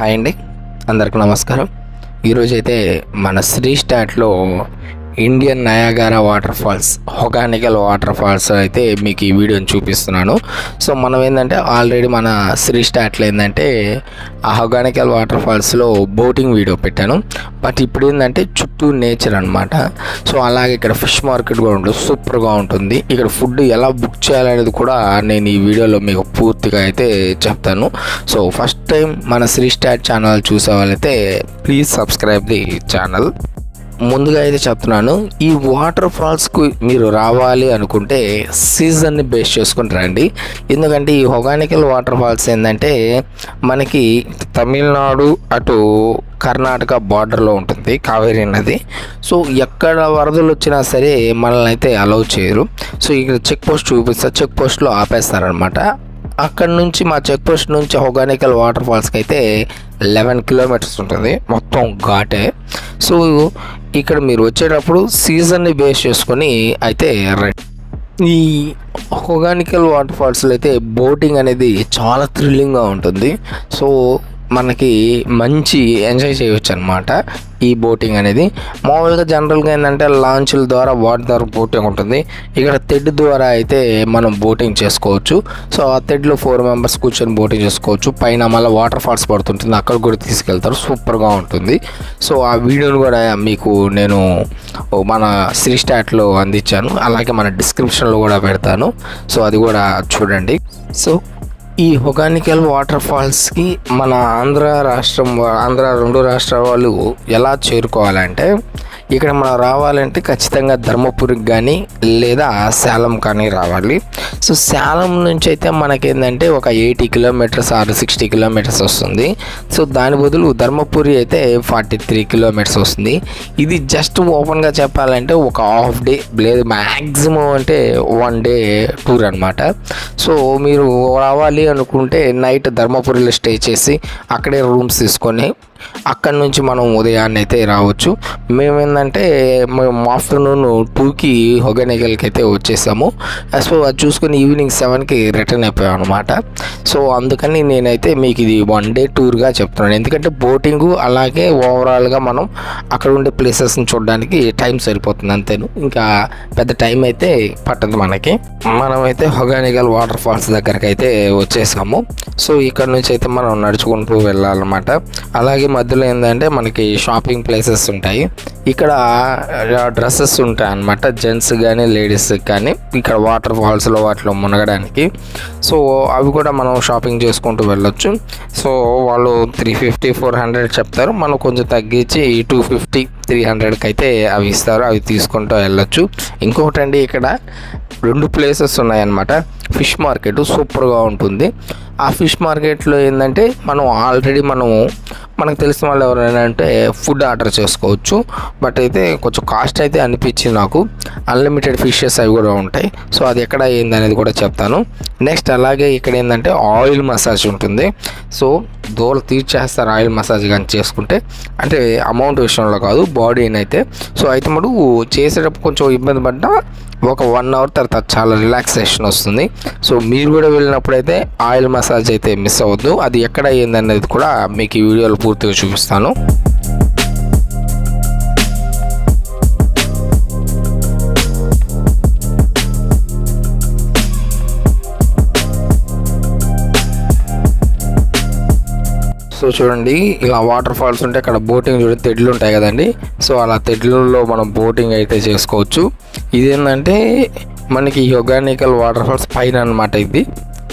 Hi అండి, అందరికీ నమస్కారం. ఈరోజైతే మన శ్రీ స్టాట్లో Indian Niagara water falls, Hogenakkal water falls అయితే మీకు ఈ వీడియోని చూపిస్తున్నాను. సో మనం ఏంటంటే ఆల్రెడీ మన శ్రీ స్టాట్లో ఏంటంటే ఆ హొగానికల్ వాటర్ ఫాల్స్లో బోటింగ్ వీడియో పెట్టాను. బట్ ఇప్పుడు ఏంటంటే చుట్టూ నేచర్ అనమాట. సో అలాగే ఇక్కడ ఫిష్ మార్కెట్ కూడా ఉంటుంది, సూపర్గా ఉంటుంది. ఇక్కడ ఫుడ్ ఎలా బుక్ చేయాలనేది కూడా నేను ఈ వీడియోలో మీకు పూర్తిగా అయితే చెప్తాను. సో ఫస్ట్ టైం మన శ్రీ స్టాట్ ఛానల్ చూసే వాళ్ళైతే ప్లీజ్ సబ్స్క్రైబ్ ది ఛానల్. ముందుగా అయితే చెప్తున్నాను, ఈ వాటర్ ఫాల్స్కు మీరు రావాలి అనుకుంటే సీజన్ని బేస్ చేసుకుని రండి. ఎందుకంటే ఈ హొగానికల్ వాటర్ ఫాల్స్ ఏంటంటే మనకి తమిళనాడు అటు కర్ణాటక బార్డర్లో ఉంటుంది కావేరీ నది. సో ఎక్కడ వరదలు వచ్చినా సరే మనల్ని అయితే అలౌ చేయరు. సో ఇక్కడ చెక్ పోస్ట్ చూపిస్తారు, చెక్ పోస్ట్లో ఆపేస్తారనమాట. అక్కడ నుంచి మా చెక్ పోస్ట్ నుంచి హొగానికల్ వాటర్ ఫాల్స్కి అయితే 11 కిలోమీటర్స్ ఉంటుంది, మొత్తం ఘాటే. సో ఇక్కడ మీరు వచ్చేటప్పుడు సీజన్ని బేస్ చేసుకొని అయితే ఈ హొగానికల్ వాటర్ ఫాల్స్లో అయితే బోటింగ్ అనేది చాలా థ్రిల్లింగ్గా ఉంటుంది. సో మనకి మంచి ఎంజాయ్ చేయవచ్చు అనమాట ఈ బోటింగ్ అనేది. మామూలుగా జనరల్గా ఏంటంటే లాంచ్ల ద్వారా వాటర్ ద్వారా బోటింగ్ ఉంటుంది. ఇక్కడ తెడ్ ద్వారా అయితే మనం బోటింగ్ చేసుకోవచ్చు. సో ఆ తెడ్లో 4 మెంబర్స్ కూర్చొని బోటింగ్ చేసుకోవచ్చు. పైన మళ్ళీ వాటర్ ఫాల్స్ పడుతుంటుంది, అక్కడ కూడా తీసుకెళ్తారు, సూపర్గా ఉంటుంది. సో ఆ వీడియోని కూడా మీకు నేను మన శ్రీ స్టాట్లో అందించాను, అలాగే మన డిస్క్రిప్షన్లో కూడా పెడతాను. సో అది కూడా చూడండి. సో ఈ హొగానికల్ వాటర్ ఫాల్స్కి మన ఆంధ్ర 2 రాష్ట్రాల వాళ్ళు ఎలా చేరుకోవాలంటే, ఇక్కడ మనం రావాలంటే ఖచ్చితంగా ధర్మపురికి కానీ లేదా సేలం కానీ రావాలి. సో సేలం నుంచి అయితే మనకేంటంటే ఒక 80 కిలోమీటర్స్ ఆర్ 60 కిలోమీటర్స్ వస్తుంది. సో దాని బదులు ధర్మపురి అయితే 43 కిలోమీటర్స్ వస్తుంది. ఇది జస్ట్ ఓపెన్గా చెప్పాలంటే ఒక హాఫ్ డే లేదు మ్యాక్సిమం అంటే 1 డే టూర్ అనమాట. సో మీరు రావాలి అనుకుంటే నైట్ ధర్మపురిలో స్టే చేసి అక్కడే రూమ్స్ తీసుకొని అక్కడి నుంచి మనం ఉదయాన్నే అయితే రావచ్చు. మేమేంటంటే మేము ఆఫ్టర్నూన్ 2కి హొగానికల్కి అయితే వచ్చేసాము. సో అది చూసుకొని ఈవినింగ్ 7కి రిటర్న్ అయిపోయాం అనమాట. సో అందుకని నేనైతే మీకు ఇది 1 డే టూర్గా చెప్తున్నాను. ఎందుకంటే బోటింగు అలాగే ఓవరాల్గా మనం అక్కడ ఉండే ప్లేసెస్ని చూడడానికి టైం సరిపోతుంది, అంతేను. ఇంకా పెద్ద టైం అయితే పట్టదు మనకి. మనమైతే హొగానికల్ వాటర్ ఫాల్స్ దగ్గరికి అయితే వచ్చేసాము. సో ఇక్కడ నుంచి అయితే మనం నడుచుకుంటూ వెళ్ళాలన్నమాట. అలాగే మధ్యలో ఏంటంటే మనకి షాపింగ్ ప్లేసెస్ ఉంటాయి. ఇక్కడ డ్రెస్సెస్ ఉంటాయి అన్నమాట, జెంట్స్ కానీ లేడీస్ కానీ ఇక్కడ వాటర్ ఫాల్స్లో వాటిలో మునగడానికి. సో అవి కూడా మనం షాపింగ్ చేసుకుంటూ వెళ్ళొచ్చు. సో వాళ్ళు 350-400 చెప్తారు, మనం కొంచెం తగ్గించి 250-300కి అయితే అవి ఇస్తారు, అవి తీసుకుంటూ వెళ్ళొచ్చు. ఇంకొకటి అండి, ఇక్కడ 2 ప్లేసెస్ ఉన్నాయన్నమాట. ఫిష్ మార్కెట్ సూపర్గా ఉంటుంది. ఆ ఫిష్ మార్కెట్లో ఏంటంటే మనం ఆల్రెడీ మనకు తెలిసిన వాళ్ళు ఎవరైనా అంటే ఫుడ్ ఆర్డర్ చేసుకోవచ్చు. బట్ అయితే కొంచెం కాస్ట్ అయితే అనిపించింది నాకు. అన్లిమిటెడ్ ఫిషెస్ అవి కూడా ఉంటాయి. సో అది ఎక్కడ ఏందనేది కూడా చెప్తాను. నెక్స్ట్ అలాగే ఇక్కడ ఏంటంటే ఆయిల్ మసాజ్ ఉంటుంది. సో దోలు తీర్చేస్తారు ఆయిల్ మసాజ్ కానీ చేసుకుంటే, అంటే అమౌంట్ విషయంలో కాదు, బాడీని అయితే. సో అయితే మనం చేసేటప్పుడు కొంచెం ఇబ్బంది పడ్డా ఒక 1 అవర్ తర్వాత చాలా రిలాక్సేషన్ వస్తుంది. సో మీరు కూడా వెళ్ళినప్పుడైతే ఆయిల్ మసాజ్ అయితే మిస్ అవ్వద్దు. అది ఎక్కడ ఏందనేది కూడా మీకు ఈ వీడియోలో పూర్తిగా చూపిస్తాను. సో చూడండి, ఇలా వాటర్ ఫాల్స్ ఉంటే అక్కడ బోటింగ్ చూడండి, తెడ్లు ఉంటాయి కదండి. సో అలా తెడ్లలో మనం బోటింగ్ అయితే చేసుకోవచ్చు. ఇదేంటంటే మనకి హొగానికల్ వాటర్ ఫాల్స్ పైన అనమాట ఇది.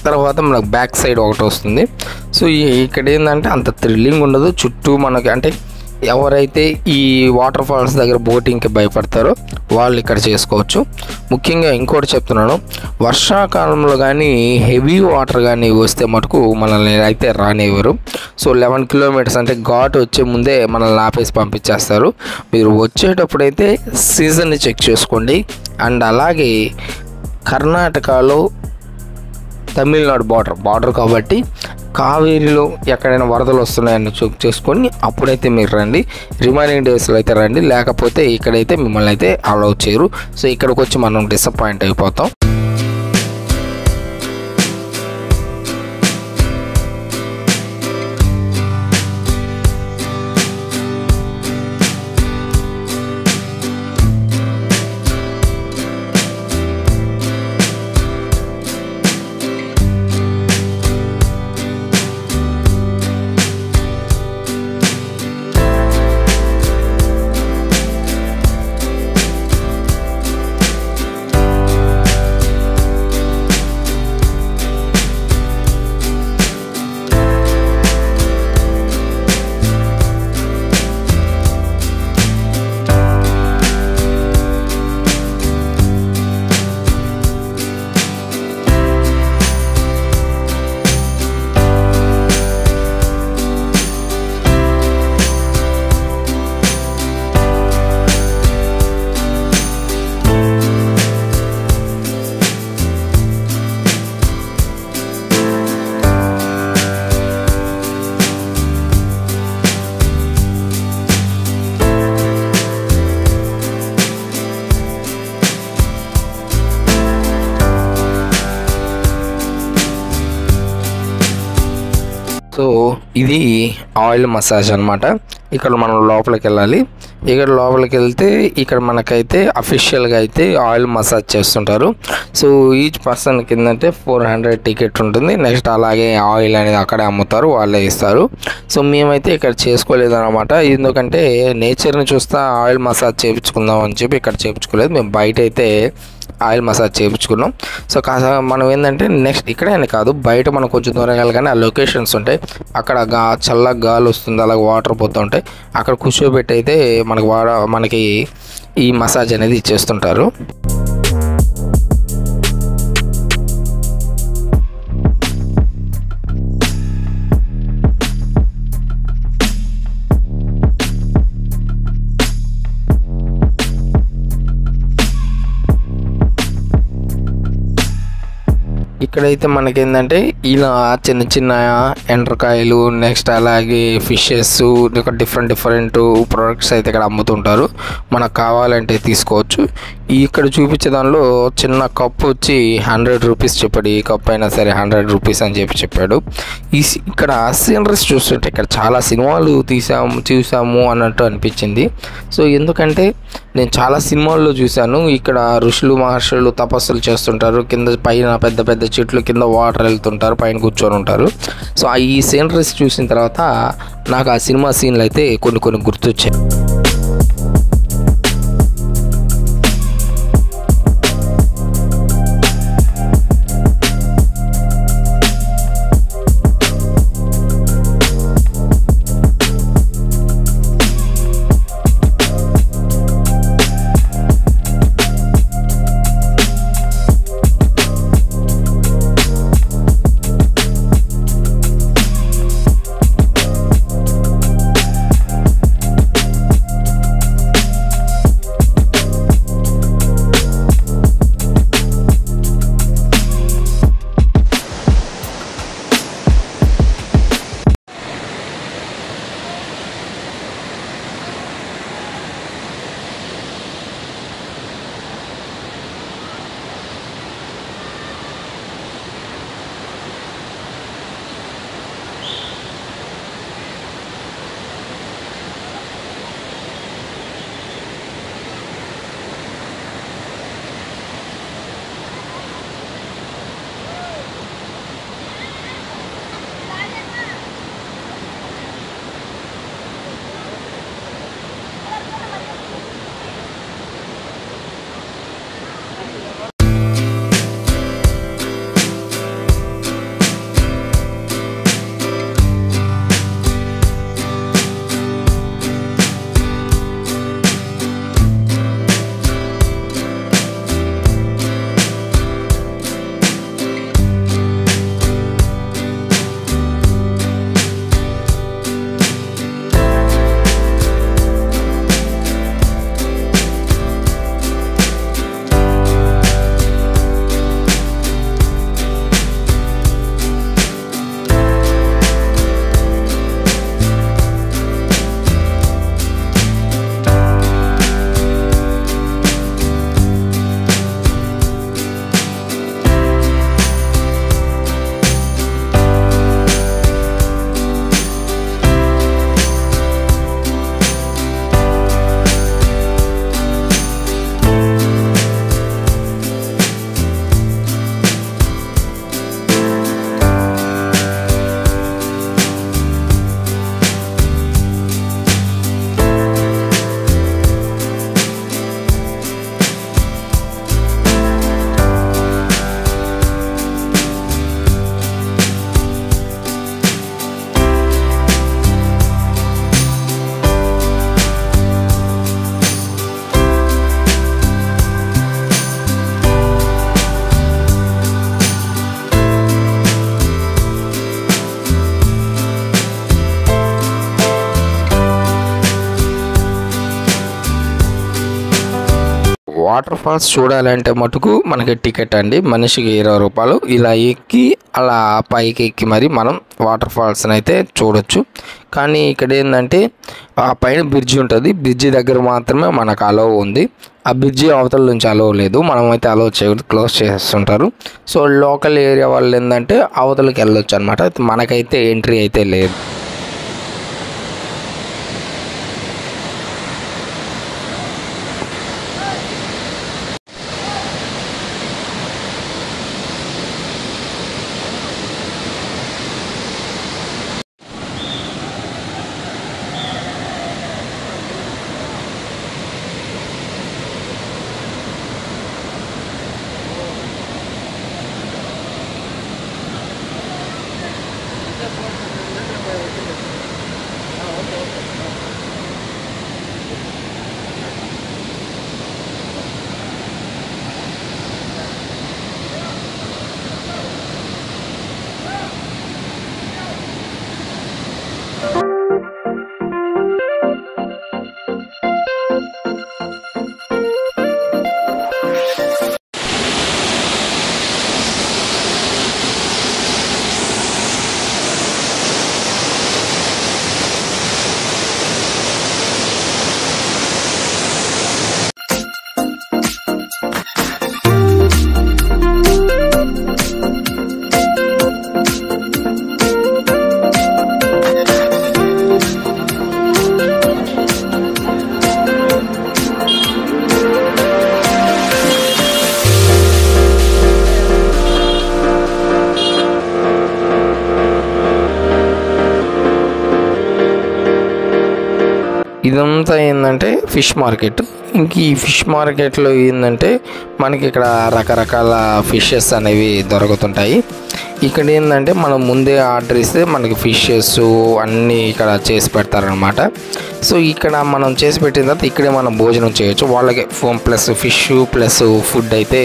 తర్వాత మనకు బ్యాక్ సైడ్ ఒకటి వస్తుంది. సో ఇక్కడ ఏంటంటే అంత థ్రిల్లింగ్ ఉండదు. చుట్టూ మనకి అంటే ఎవరైతే ఈ వాటర్ ఫాల్స్ దగ్గర బోటింగ్కి భయపడతారో వాళ్ళు ఇక్కడ చేసుకోవచ్చు. ముఖ్యంగా ఇంకోటి చెప్తున్నాను, వర్షాకాలంలో కానీ హెవీ వాటర్ కానీ వస్తే మటుకు మనల్ని అయితే రానివ్వరు. సో 11 కిలోమీటర్స్ అంటే ఘాట్ వచ్చే ముందే మనల్ని ఆపేసి పంపించేస్తారు. మీరు వచ్చేటప్పుడైతే సీజన్ని చెక్ చేసుకోండి. అండ్ అలాగే కర్ణాటకలో తమిళనాడు బార్డర్ కాబట్టి కావేరీలో ఎక్కడైనా వరదలు వస్తున్నాయని చేసుకొని అప్పుడైతే మీరు రండి. రిమైనింగ్ డేస్లో అయితే రండి, లేకపోతే ఇక్కడైతే మిమ్మల్ని అయితే అలౌ చేయరు. సో ఇక్కడికి వచ్చి మనం డిసప్పాయింట్ అయిపోతాం. సో ఇది ఆయిల్ మసాజ్ అనమాట. ఇక్కడ మనం లోపలికి వెళ్ళాలి. ఇక్కడ లోపలికి వెళ్తే ఇక్కడ మనకైతే అఫీషియల్గా అయితే ఆయిల్ మసాజ్ చేస్తుంటారు. సో ఈచ్ పర్సన్ కిందంటే 400 టికెట్ ఉంటుంది. నెక్స్ట్ అలాగే ఆయిల్ అనేది అక్కడే అమ్ముతారు, వాళ్ళే ఇస్తారు. సో మేమైతే ఇక్కడ చేసుకోలేదు అనమాట. ఎందుకంటే నేచర్ని చూస్తా ఆయిల్ మసాజ్ చేయించుకుందాం అని చెప్పి ఇక్కడ చేయించుకోలేదు. మేము బయట అయితే ఆయిల్ మసాజ్ చేయించుకున్నాం. సో మనం ఏంటంటే నెక్స్ట్ ఇక్కడే కాదు, బయట మనం కొంచెం దూరం వెళ్ళగానే ఆ లొకేషన్స్ ఉంటాయి. అక్కడ చల్లగా గాలి వస్తుంది, అలాగే వాటర్ పోతూ ఉంటాయి. అక్కడ కూర్చోబెట్టి అయితే మనకి ఈ మసాజ్ అనేది ఇచ్చేస్తుంటారు. ఇక్కడైతే మనకేంటంటే ఇలా చిన్న చిన్న ఎండ్రకాయలు, నెక్స్ట్ అలాగే ఫిషెస్, డిఫరెంట్ ప్రొడక్ట్స్ అయితే ఇక్కడ అమ్ముతుంటారు. మనకు కావాలంటే తీసుకోవచ్చు. ఇక్కడ చూపించే దానిలో చిన్న కప్పు వచ్చి 100 రూపీస్ చెప్పాడు. ఈ కప్ అయినా సరే 100 రూపీస్ అని చెప్పాడు. ఇక్కడ సీనరీస్ చూస్తుంటే ఇక్కడ చాలా సినిమాలు చూసాము అన్నట్టు అనిపించింది. సో ఎందుకంటే నేను చాలా సినిమాల్లో చూశాను. ఇక్కడ ఋషులు మహర్షులు తపస్సులు చేస్తుంటారు, కింద పైన పెద్ద పెద్ద చెట్లు కింద వాటర్ వెళ్తుంటారు, పైన కూర్చొని ఉంటారు. సో ఈ సీనరీస్ చూసిన తర్వాత నాకు ఆ సినిమా సీన్లు అయితే కొన్ని గుర్తొచ్చాయి. వాటర్ ఫాల్స్ చూడాలంటే మటుకు మనకి టికెట్ అండి, మనిషికి 20 రూపాయలు. ఇలా ఎక్కి అలా పైకి ఎక్కి మరి మనం వాటర్ ఫాల్స్ని అయితే చూడొచ్చు. కానీ ఇక్కడ ఏంటంటే ఆ పైన బ్రిడ్జి ఉంటుంది, బ్రిడ్జి దగ్గర మాత్రమే మనకు అలౌ ఉంది. ఆ బ్రిడ్జి అవతల నుంచి అలో లేదు, మనమైతే అలో చేయకూడదు, క్లోజ్ చేస్తుంటారు. సో లోకల్ ఏరియా వాళ్ళు ఏంటంటే అవతలకి వెళ్ళొచ్చు అనమాట. మనకైతే ఎంట్రీ అయితే లేదు. ఇదంతా ఏంటంటే ఫిష్ మార్కెట్. ఇంక ఈ ఫిష్ మార్కెట్లో ఏంటంటే మనకి ఇక్కడ రకరకాల ఫిషెస్ అనేవి దొరుకుతుంటాయి. ఇక్కడ ఏంటంటే మనం ముందే ఆర్డర్ ఇస్తే మనకి ఫిషెస్ అన్నీ ఇక్కడ చేసి పెడతారనమాట. సో ఇక్కడ మనం చేసి పెట్టిన తర్వాత ఇక్కడే మనం భోజనం చేయొచ్చు. వాళ్ళకి phone plus fish plus food అయితే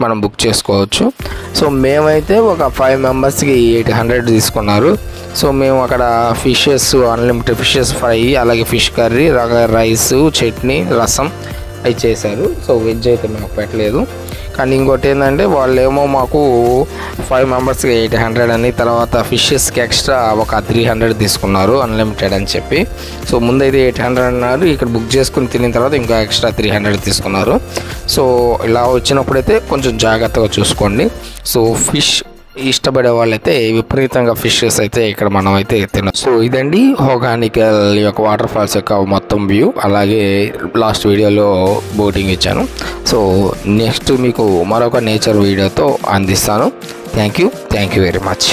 మనం బుక్ చేసుకోవచ్చు. సో మేమైతే ఒక 5 మెంబర్స్కి 800 తీసుకున్నారు. సో మేము అక్కడ ఫిషెస్, అన్లిమిటెడ్ ఫిషెస్ ఫ్రై, అలాగే ఫిష్ కర్రీ, రైస్, చట్నీ, రసం అవి చేశారు. సో వెజ్ అయితే మాకు పెట్టలేదు. కానీ ఇంకోటి ఏంటంటే వాళ్ళేమో మాకు 5 మెంబర్స్కి 800 అని, తర్వాత ఫిషెస్కి ఎక్స్ట్రా ఒక 300 తీసుకున్నారు అన్లిమిటెడ్ అని చెప్పి. సో ముందైతే 800 అన్నారు, ఇక్కడ బుక్ చేసుకుని తినిన తర్వాత ఇంకా ఎక్స్ట్రా 300 తీసుకున్నారు. సో ఇలా వచ్చినప్పుడైతే కొంచెం జాగ్రత్తగా చూసుకోండి. సో ఫిష్ ఇష్టపడే వాళ్ళైతే విపరీతంగా ఫిషెస్ అయితే ఇక్కడ మనం అయితే తినొచ్చు. సో ఇదండి హొగానికల్ యొక్క వాటర్ ఫాల్స్ యొక్క మొత్తం వ్యూ. అలాగే లాస్ట్ వీడియోలో బోటింగ్ ఇచ్చాను. సో నెక్స్ట్ మీకు మరొక నేచర్ వీడియోతో అందిస్తాను. Thank you very much.